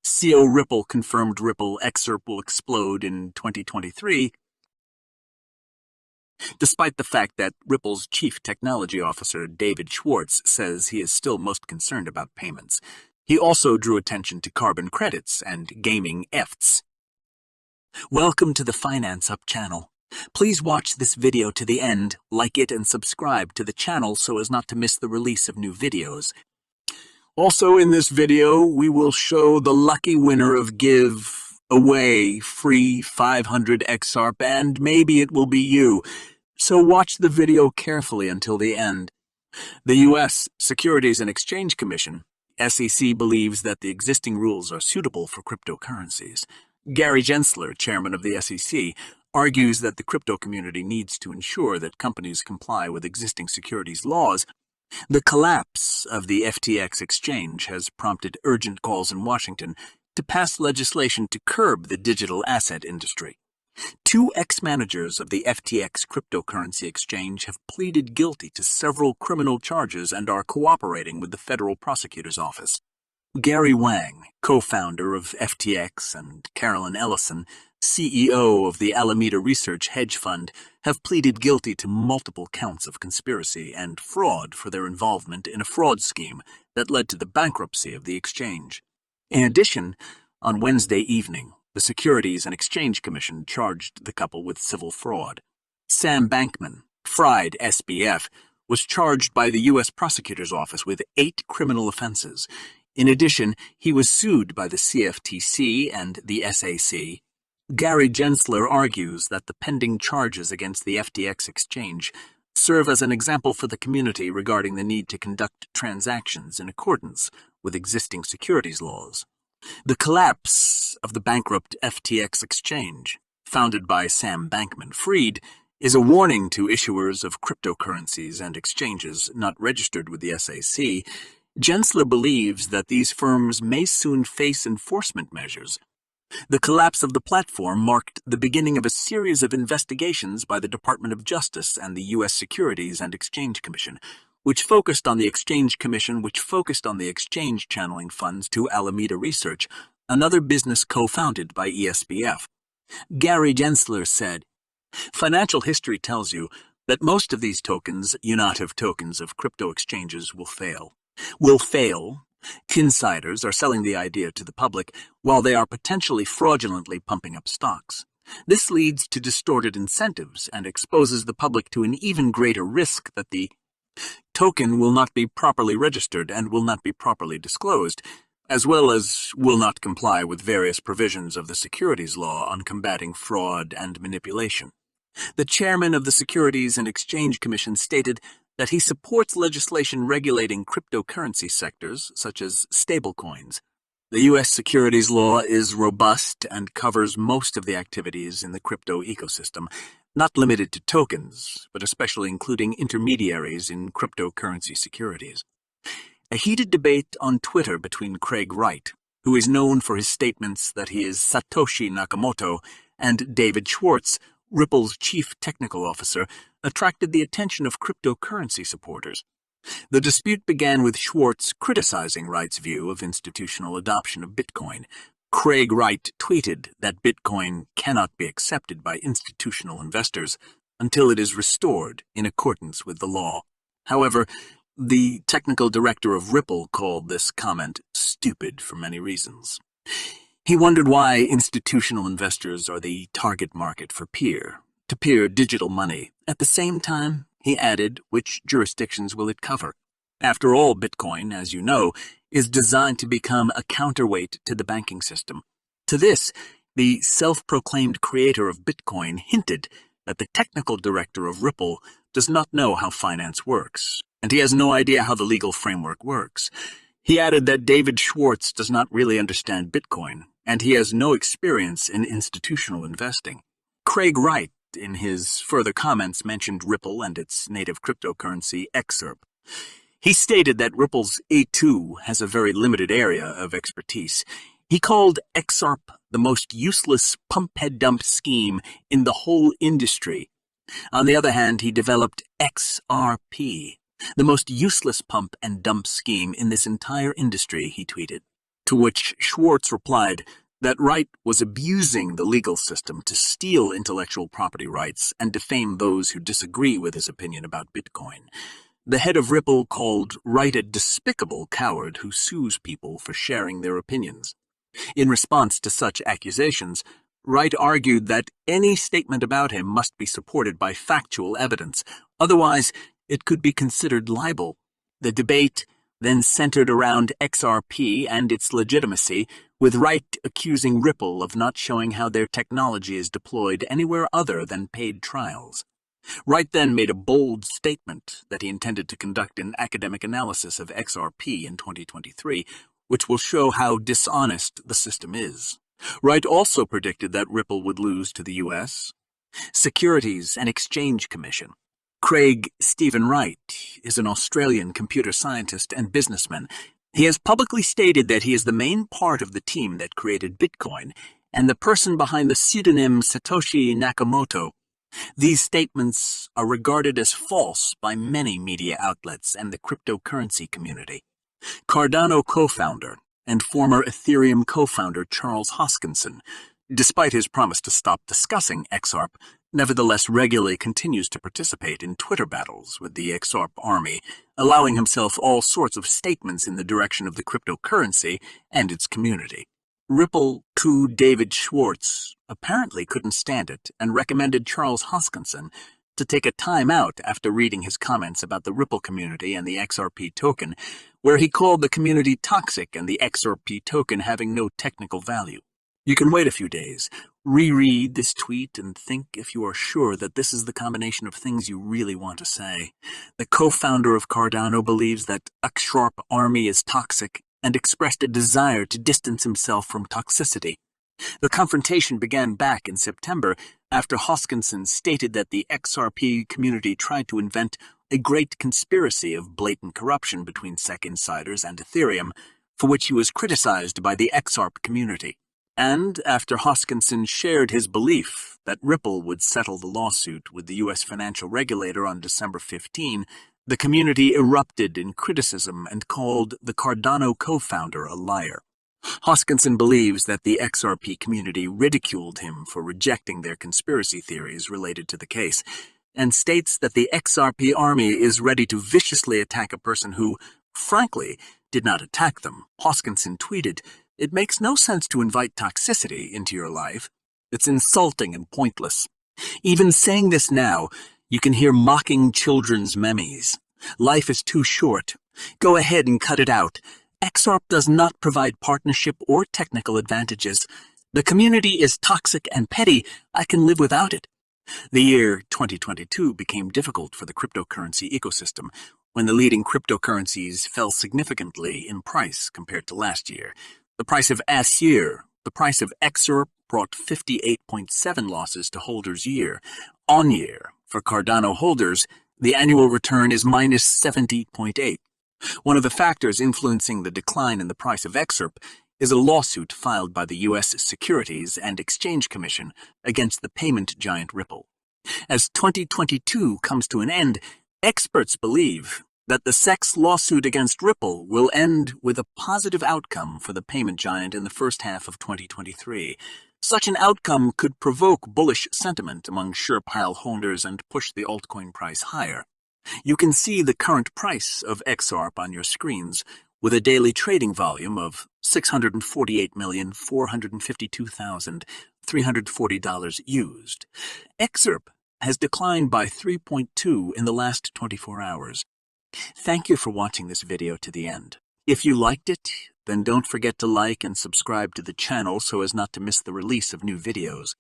CEO Ripple confirmed Ripple XRP will explode in 2023, despite the fact that Ripple's chief technology officer, David Schwartz, says he is still most concerned about payments. He also drew attention to carbon credits and gaming EFTs. Welcome to the Finance Up channel. Please watch this video to the end, like it and subscribe to the channel so as not to miss the release of new videos. Also in this video, we will show the lucky winner of Give Away Free 500 XRP, and maybe it will be you. So watch the video carefully until the end. The U.S. Securities and Exchange Commission, SEC, believes that the existing rules are suitable for cryptocurrencies. Gary Gensler, chairman of the SEC, argues that the crypto community needs to ensure that companies comply with existing securities laws. The collapse of the FTX exchange has prompted urgent calls in Washington to pass legislation to curb the digital asset industry. Two ex-managers of the FTX cryptocurrency exchange have pleaded guilty to several criminal charges and are cooperating with the federal prosecutor's office. Gary Wang, co-founder of FTX, and Carolyn Ellison, CEO of the Alameda Research Hedge Fund, have pleaded guilty to multiple counts of conspiracy and fraud for their involvement in a fraud scheme that led to the bankruptcy of the exchange. In addition, on Wednesday evening, the Securities and Exchange Commission charged the couple with civil fraud. Sam Bankman, Fried SBF, was charged by the U.S. Prosecutor's Office with 8 criminal offenses. In addition, he was sued by the CFTC and the SAC. Gary Gensler argues that the pending charges against the FTX exchange serve as an example for the community regarding the need to conduct transactions in accordance with existing securities laws. The collapse of the bankrupt FTX exchange, founded by Sam Bankman-Fried, is a warning to issuers of cryptocurrencies and exchanges not registered with the SEC. Gensler believes that these firms may soon face enforcement measures. The collapse of the platform marked the beginning of a series of investigations by the Department of Justice and the U.S. Securities and Exchange Commission, which focused on the exchange channeling funds to Alameda Research, another business co-founded by ESPF. Gary Gensler said, "Financial history tells you that most of these tokens, unitive tokens of crypto exchanges, will fail. Insiders are selling the idea to the public while they are potentially fraudulently pumping up stocks. This leads to distorted incentives and exposes the public to an even greater risk that the token will not be properly registered and will not be properly disclosed, as well as will not comply with various provisions of the securities law on combating fraud and manipulation." The chairman of the Securities and Exchange Commission stated that he supports legislation regulating cryptocurrency sectors, such as stablecoins. The U.S. securities law is robust and covers most of the activities in the crypto ecosystem, not limited to tokens, but especially including intermediaries in cryptocurrency securities. A heated debate on Twitter between Craig Wright, who is known for his statements that he is Satoshi Nakamoto, and David Schwartz, Ripple's chief technical officer, attracted the attention of cryptocurrency supporters. The dispute began with Schwartz criticizing Wright's view of institutional adoption of Bitcoin. Craig Wright tweeted that Bitcoin cannot be accepted by institutional investors until it is restored in accordance with the law. However, the technical director of Ripple called this comment stupid for many reasons. He wondered why institutional investors are the target market for peer-to-peer digital money. At the same time, he added, which jurisdictions will it cover? After all, Bitcoin, as you know, is designed to become a counterweight to the banking system. To this, the self-proclaimed creator of Bitcoin hinted that the technical director of Ripple does not know how finance works, and he has no idea how the legal framework works. He added that David Schwartz does not really understand Bitcoin, and he has no experience in institutional investing. Craig Wright, in his further comments, mentioned Ripple and its native cryptocurrency, XRP. He stated that Ripple's A2 has a very limited area of expertise. He called XRP the most useless pump-head-dump scheme in the whole industry. On the other hand, he developed XRP, the most useless pump-and-dump scheme in this entire industry, he tweeted. To which Schwartz replied that Wright was abusing the legal system to steal intellectual property rights and defame those who disagree with his opinion about Bitcoin. The head of Ripple called Wright a despicable coward who sues people for sharing their opinions. In response to such accusations, Wright argued that any statement about him must be supported by factual evidence, otherwise it could be considered libel. The debate then centered around XRP and its legitimacy, with Wright accusing Ripple of not showing how their technology is deployed anywhere other than paid trials. Wright then made a bold statement that he intended to conduct an academic analysis of XRP in 2023, which will show how dishonest the system is. Wright also predicted that Ripple would lose to the U.S. Securities and Exchange Commission. Craig Stephen Wright is an Australian computer scientist and businessman. He has publicly stated that he is the main part of the team that created Bitcoin and the person behind the pseudonym Satoshi Nakamoto. These statements are regarded as false by many media outlets and the cryptocurrency community. Cardano co-founder and former Ethereum co-founder Charles Hoskinson, despite his promise to stop discussing XRP, nevertheless regularly continues to participate in Twitter battles with the XRP army, allowing himself all sorts of statements in the direction of the cryptocurrency and its community. Ripple coup David Schwartz apparently couldn't stand it and recommended Charles Hoskinson to take a time out after reading his comments about the Ripple community and the XRP token, where he called the community toxic and the XRP token having no technical value. You can wait a few days, reread this tweet, and think if you are sure that this is the combination of things you really want to say. The co-founder of Cardano believes that XRP army is toxic and expressed a desire to distance himself from toxicity. The confrontation began back in September after Hoskinson stated that the XRP community tried to invent a great conspiracy of blatant corruption between SEC insiders and Ethereum, for which he was criticized by the XRP community. And after Hoskinson shared his belief that Ripple would settle the lawsuit with the U.S. financial regulator on December 15, the community erupted in criticism and called the Cardano co-founder a liar. Hoskinson believes that the XRP community ridiculed him for rejecting their conspiracy theories related to the case, and states that the XRP army is ready to viciously attack a person who, frankly, did not attack them. Hoskinson tweeted, "It makes no sense to invite toxicity into your life. It's insulting and pointless. Even saying this now, you can hear mocking children's memes. Life is too short. Go ahead and cut it out. XRP does not provide partnership or technical advantages. The community is toxic and petty. I can live without it." The year 2022 became difficult for the cryptocurrency ecosystem when the leading cryptocurrencies fell significantly in price compared to last year. The price of ASIR, the price of XRP, brought 58.7 losses to holders year on year. For Cardano holders, the annual return is minus 70.8. One of the factors influencing the decline in the price of XRP is a lawsuit filed by the U.S. Securities and Exchange Commission against the payment giant Ripple. As 2022 comes to an end, experts believe that the SEC's lawsuit against Ripple will end with a positive outcome for the payment giant in the first half of 2023. Such an outcome could provoke bullish sentiment among SurePile holders and push the altcoin price higher. You can see the current price of XRP on your screens, with a daily trading volume of $648,452,340 used. XRP has declined by 3.2 in the last 24 hours. Thank you for watching this video to the end. If you liked it, then don't forget to like and subscribe to the channel so as not to miss the release of new videos.